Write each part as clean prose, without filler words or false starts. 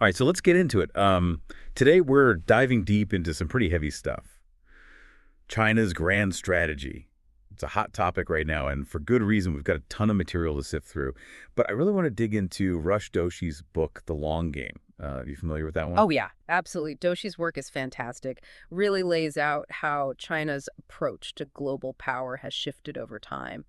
All right, so let's get into it. Today we're diving deep into some pretty heavy stuff. China's grand strategy. It's a hot topic right now, and for good reason. We've got a ton of material to sift through. But I really want to dig into Rush Doshi's book, The Long Game. Are you familiar with that one? Oh, yeah, absolutely. Doshi's work is fantastic. Really lays out how China's approach to global power has shifted over time.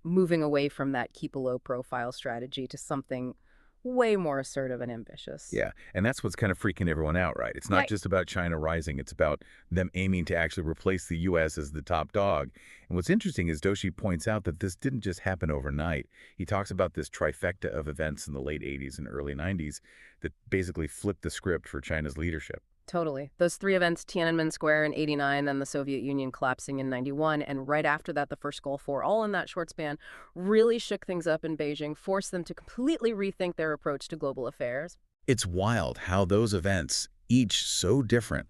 Moving away from that keep a low profile strategy to something way more assertive and ambitious. Yeah, and that's what's kind of freaking everyone out, right? It's not Yeah, just about China rising. It's about them aiming to actually replace the U.S. as the top dog. And what's interesting is Doshi points out that this didn't just happen overnight. He talks about this trifecta of events in the late 80s and early 90s that basically flipped the script for China's leadership. totally. Those three events, Tiananmen Square in '89, then the Soviet Union collapsing in '91, and right after that, the first Gulf War, all in that short span, really shook things up in Beijing, forced them to completely rethink their approach to global affairs. It's wild how those events, each so different,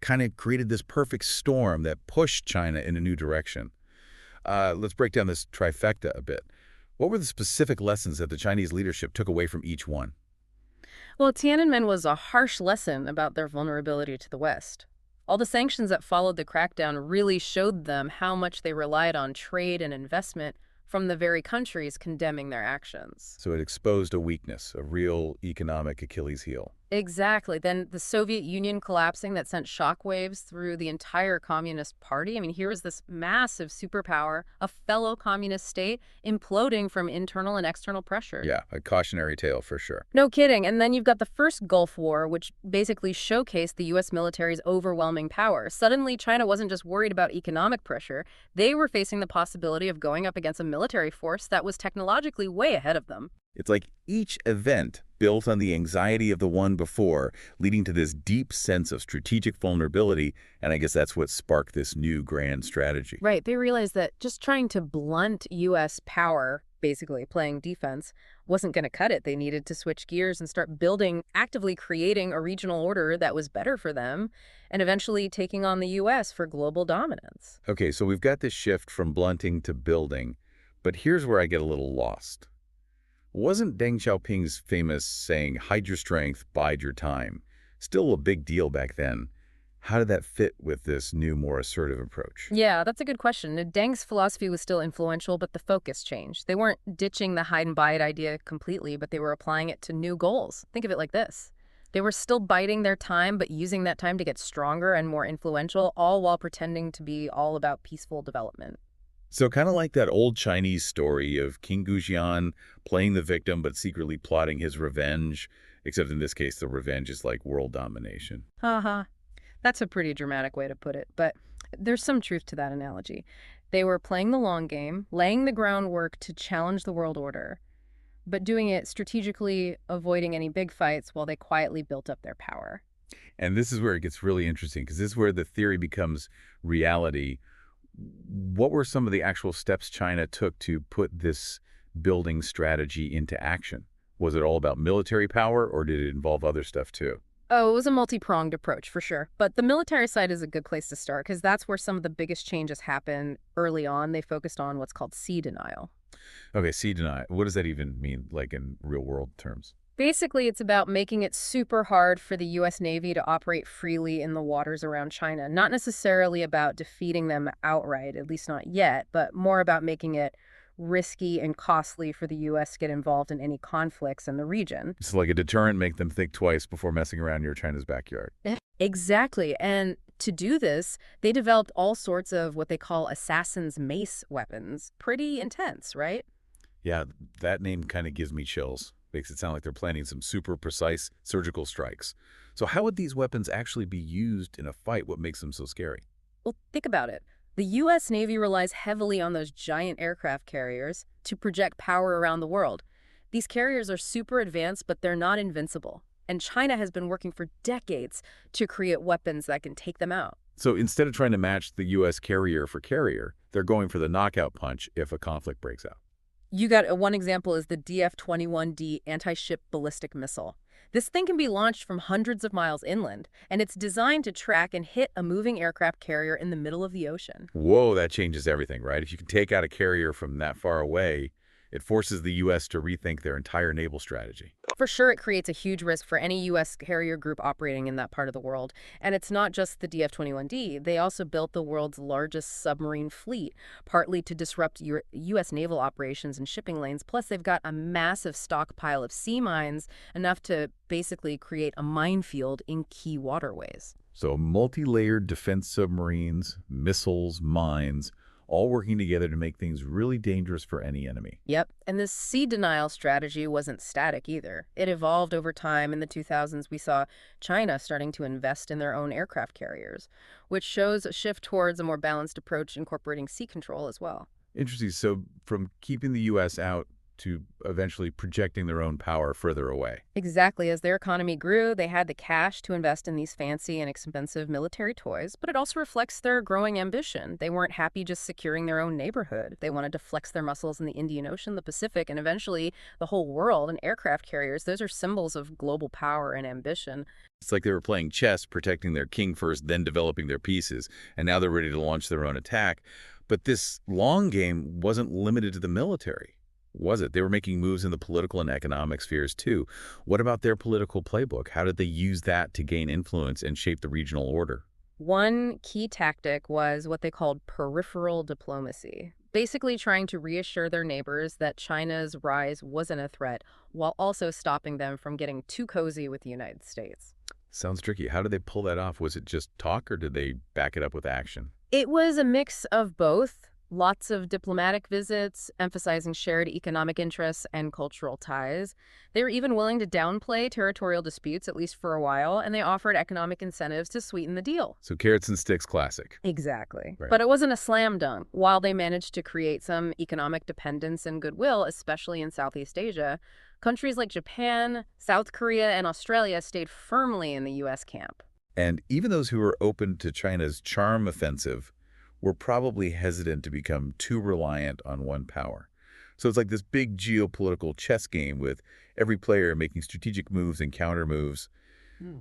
kind of created this perfect storm that pushed China in a new direction. Let's break down this trifecta a bit. What were the specific lessons that the Chinese leadership took away from each one? Well, Tiananmen was a harsh lesson about their vulnerability to the West. All the sanctions that followed the crackdown really showed them how much they relied on trade and investment from the very countries condemning their actions. So it exposed a weakness, a real economic Achilles heel. Exactly. Then the Soviet Union collapsing that sent shockwaves through the entire Communist Party. I mean, here was this massive superpower, a fellow communist state, imploding from internal and external pressure. Yeah, a cautionary tale for sure. No kidding. And then you've got the first Gulf War, which basically showcased the U.S. military's overwhelming power. Suddenly, China wasn't just worried about economic pressure. They were facing the possibility of going up against a military force that was technologically way ahead of them. It's like each event built on the anxiety of the one before, leading to this deep sense of strategic vulnerability, and I guess that's what sparked this new grand strategy. Right. They realized that just trying to blunt U.S. power, basically playing defense, wasn't going to cut it. They needed to switch gears and start building, actively creating a regional order that was better for them, and eventually taking on the U.S. for global dominance. Okay, so we've got this shift from blunting to building, but here's where I get a little lost. Wasn't Deng Xiaoping's famous saying, hide your strength, bide your time, still a big deal back then? How did that fit with this new, more assertive approach? Yeah, that's a good question. Deng's philosophy was still influential, but the focus changed. They weren't ditching the hide and bide idea completely, but they were applying it to new goals. Think of it like this. They were still biding their time, but using that time to get stronger and more influential, all while pretending to be all about peaceful development. So kind of like that old Chinese story of King Gujian playing the victim but secretly plotting his revenge, except in this case the revenge is like world domination. Haha. That's a pretty dramatic way to put it, but there's some truth to that analogy. They were playing the long game, laying the groundwork to challenge the world order, but doing it strategically, avoiding any big fights while they quietly built up their power. And this is where it gets really interesting because this is where the theory becomes reality. What were some of the actual steps China took to put this building strategy into action? Was it all about military power, or did it involve other stuff too? Oh, it was a multi-pronged approach for sure. But the military side is a good place to start because that's where some of the biggest changes happen early on. They focused on what's called sea denial. Okay, sea denial. What does that even mean, like in real world terms? Basically, it's about making it super hard for the U.S. Navy to operate freely in the waters around China. Not necessarily about defeating them outright, at least not yet, but more about making it risky and costly for the U.S. to get involved in any conflicts in the region. It's like a deterrent, make them think twice before messing around near China's backyard. Exactly. And to do this, they developed all sorts of what they call assassin's mace weapons. Pretty intense, right? Yeah, that name kind of gives me chills. Makes it sound like they're planning some super precise surgical strikes. So how would these weapons actually be used in a fight? What makes them so scary? Well, think about it. The U.S. Navy relies heavily on those giant aircraft carriers to project power around the world. These carriers are super advanced, but they're not invincible. And China has been working for decades to create weapons that can take them out. So instead of trying to match the U.S. carrier for carrier, they're going for the knockout punch if a conflict breaks out. You got one example is the DF-21D anti-ship ballistic missile. This thing can be launched from hundreds of miles inland, and it's designed to track and hit a moving aircraft carrier in the middle of the ocean. Whoa, that changes everything, right? If you can take out a carrier from that far away, It forces the U.S. to rethink their entire naval strategy. For sure, it creates a huge risk for any U.S. carrier group operating in that part of the world. And it's not just the DF-21D. They also built the world's largest submarine fleet, partly to disrupt U.S. naval operations and shipping lanes. Plus, they've got a massive stockpile of sea mines, enough to basically create a minefield in key waterways. So multi-layered defense submarines, missiles, mines, all working together to make things really dangerous for any enemy. Yep, and this sea denial strategy wasn't static either. It evolved over time. In the 2000s, we saw China starting to invest in their own aircraft carriers, which shows a shift towards a more balanced approach incorporating sea control as well. Interesting. So from keeping the U.S. out to eventually projecting their own power further away. Exactly. As their economy grew, they had the cash to invest in these fancy and expensive military toys, but it also reflects their growing ambition. They weren't happy just securing their own neighborhood. They wanted to flex their muscles in the Indian Ocean, the Pacific, and eventually the whole world. And aircraft carriers, those are symbols of global power and ambition. It's like they were playing chess, protecting their king first, then developing their pieces, and now they're ready to launch their own attack. But this long game wasn't limited to the military, was it? They were making moves in the political and economic spheres too. What about their political playbook? How did they use that to gain influence and shape the regional order? One key tactic was what they called peripheral diplomacy, basically trying to reassure their neighbors that China's rise wasn't a threat, while also stopping them from getting too cozy with the United States. Sounds tricky. How did they pull that off? Was it just talk, or did they back it up with action? It was a mix of both. Lots of diplomatic visits, emphasizing shared economic interests and cultural ties. They were even willing to downplay territorial disputes, at least for a while, and they offered economic incentives to sweeten the deal. So carrots and sticks classic. Exactly. Right. But it wasn't a slam dunk. While they managed to create some economic dependence and goodwill, especially in Southeast Asia, countries like Japan, South Korea, and Australia stayed firmly in the U.S. camp. And even those who were open to China's charm offensive were probably hesitant to become too reliant on one power. So it's like this big geopolitical chess game with every player making strategic moves and counter moves.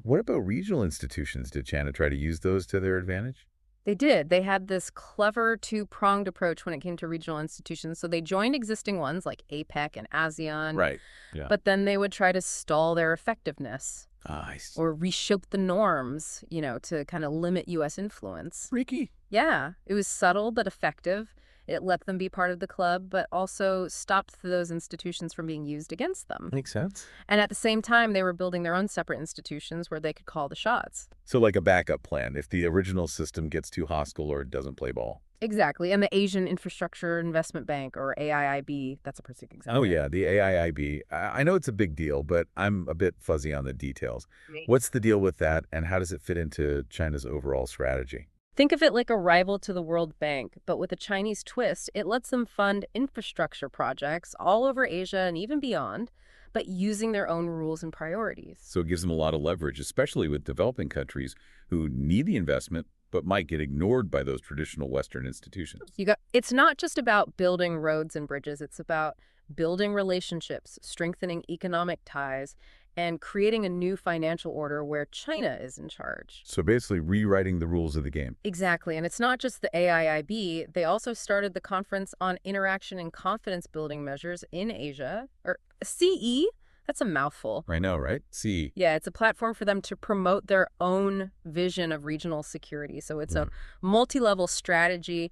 What about regional institutions? Did China try to use those to their advantage? They did. They had this clever two-pronged approach when it came to regional institutions. So they joined existing ones like APEC and ASEAN. Right. Yeah. But then they would try to stall their effectiveness I see. or reshape the norms, to kind of limit U.S. influence. Freaky. Yeah, it was subtle but effective. It let them be part of the club, but also stopped those institutions from being used against them. Makes sense. And at the same time, they were building their own separate institutions where they could call the shots. So like a backup plan if the original system gets too hostile or doesn't play ball. Exactly. And the Asian Infrastructure Investment Bank, or AIIB, that's a perfect example. Oh, yeah, the AIIB. I know it's a big deal, but I'm a bit fuzzy on the details. What's the deal with that, and how does it fit into China's overall strategy? Think of it like a rival to the World Bank, but with a Chinese twist. It lets them fund infrastructure projects all over Asia and even beyond, but using their own rules and priorities. So it gives them a lot of leverage, especially with developing countries who need the investment but might get ignored by those traditional Western institutions. It's not just about building roads and bridges. It's about building relationships, strengthening economic ties, and creating a new financial order where China is in charge. So basically rewriting the rules of the game. Exactly. And it's not just the AIIB. They also started the Conference on Interaction and Confidence Building Measures in Asia, or CE. That's a mouthful. I know, right? See. Yeah, it's a platform for them to promote their own vision of regional security. So it's a multi-level strategy,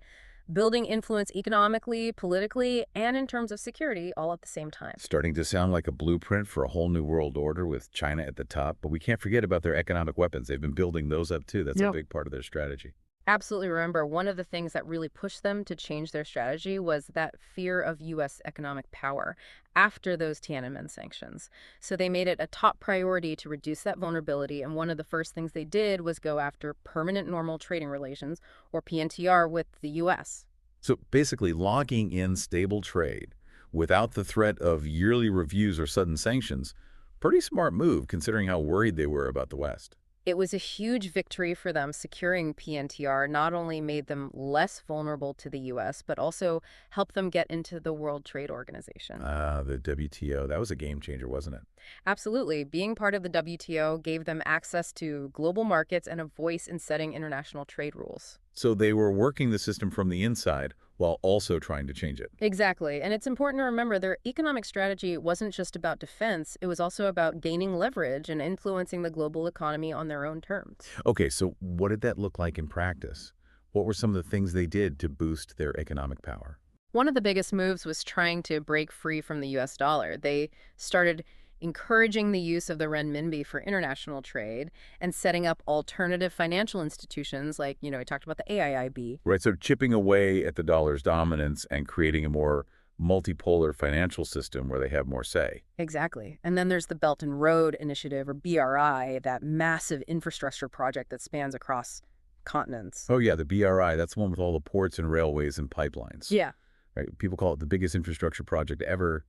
building influence economically, politically, and in terms of security all at the same time. Starting to sound like a blueprint for a whole new world order with China at the top. But we can't forget about their economic weapons. They've been building those up too. That's a big part of their strategy. Absolutely. Remember, one of the things that really pushed them to change their strategy was that fear of U.S. economic power after those Tiananmen sanctions. So they made it a top priority to reduce that vulnerability, and one of the first things they did was go after permanent normal trading relations, or PNTR, with the U.S. So basically logging in stable trade without the threat of yearly reviews or sudden sanctions, pretty smart move considering how worried they were about the West. It was a huge victory for them. Securing PNTR not only made them less vulnerable to the U.S., but also helped them get into the World Trade Organization. The WTO. That was a game changer, wasn't it? Absolutely. Being part of the WTO gave them access to global markets and a voice in setting international trade rules. So they were working the system from the inside while also trying to change it. Exactly. And it's important to remember their economic strategy wasn't just about defense, it was also about gaining leverage and influencing the global economy on their own terms. Okay, so what did that look like in practice? What were some of the things they did to boost their economic power? One of the biggest moves was trying to break free from the US dollar. They started encouraging the use of the renminbi for international trade and setting up alternative financial institutions like, I talked about the AIIB. Right, so chipping away at the dollar's dominance and creating a more multipolar financial system where they have more say. Exactly. And then there's the Belt and Road Initiative, or BRI, that massive infrastructure project that spans across continents. Oh yeah, the BRI, that's the one with all the ports and railways and pipelines. Yeah. Right? People call it the biggest infrastructure project ever.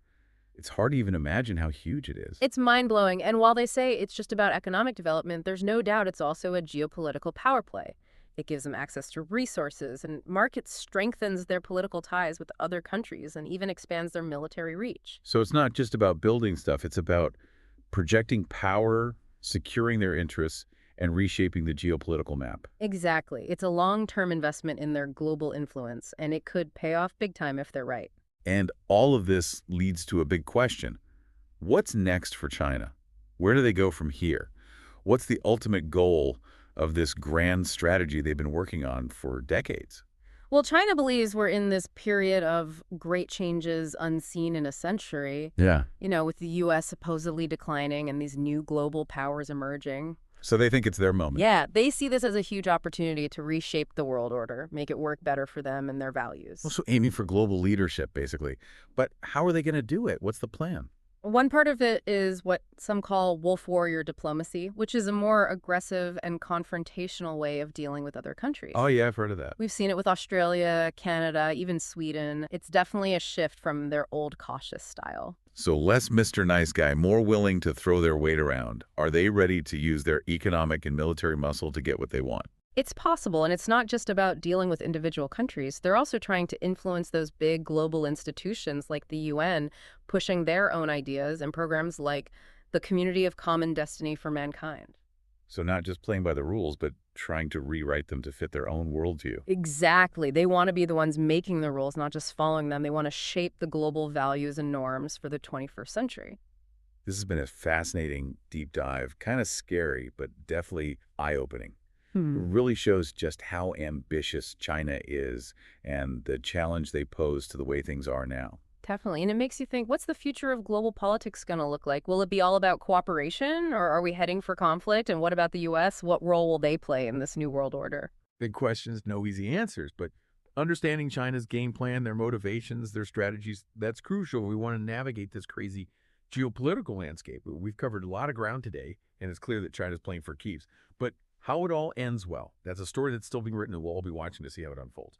It's hard to even imagine how huge it is. It's mind-blowing, and while they say it's just about economic development, there's no doubt it's also a geopolitical power play. It gives them access to resources, and markets strengthens their political ties with other countries and even expands their military reach. So it's not just about building stuff, it's about projecting power, securing their interests, and reshaping the geopolitical map. Exactly. It's a long-term investment in their global influence, and it could pay off big time if they're right. And all of this leads to a big question. What's next for China? Where do they go from here? What's the ultimate goal of this grand strategy they've been working on for decades? Well, China believes we're in this period of great changes unseen in a century, Yeah. with the U.S. supposedly declining and these new global powers emerging. So they think it's their moment. Yeah, they see this as a huge opportunity to reshape the world order, make it work better for them and their values. Also aiming for global leadership, basically. But how are they going to do it? What's the plan? One part of it is what some call wolf warrior diplomacy, which is a more aggressive and confrontational way of dealing with other countries. Oh, yeah, I've heard of that. We've seen it with Australia, Canada, even Sweden. It's definitely a shift from their old cautious style. So less Mr. Nice Guy, more willing to throw their weight around. Are they ready to use their economic and military muscle to get what they want? It's possible, and it's not just about dealing with individual countries. They're also trying to influence those big global institutions like the UN, pushing their own ideas and programs like the Community of Common Destiny for Mankind. So not just playing by the rules, but trying to rewrite them to fit their own worldview. Exactly. They want to be the ones making the rules, not just following them. They want to shape the global values and norms for the 21st century. This has been a fascinating deep dive, kind of scary, but definitely eye-opening. It really shows just how ambitious China is and the challenge they pose to the way things are now. Definitely. And it makes you think, what's the future of global politics going to look like? Will it be all about cooperation, or are we heading for conflict? And what about the U.S.? What role will they play in this new world order? Big questions, no easy answers, but understanding China's game plan, their motivations, their strategies, that's crucial. We want to navigate this crazy geopolitical landscape. We've covered a lot of ground today, and it's clear that China's playing for keeps. But how it all ends, well, that's a story that's still being written, and we'll all be watching to see how it unfolds.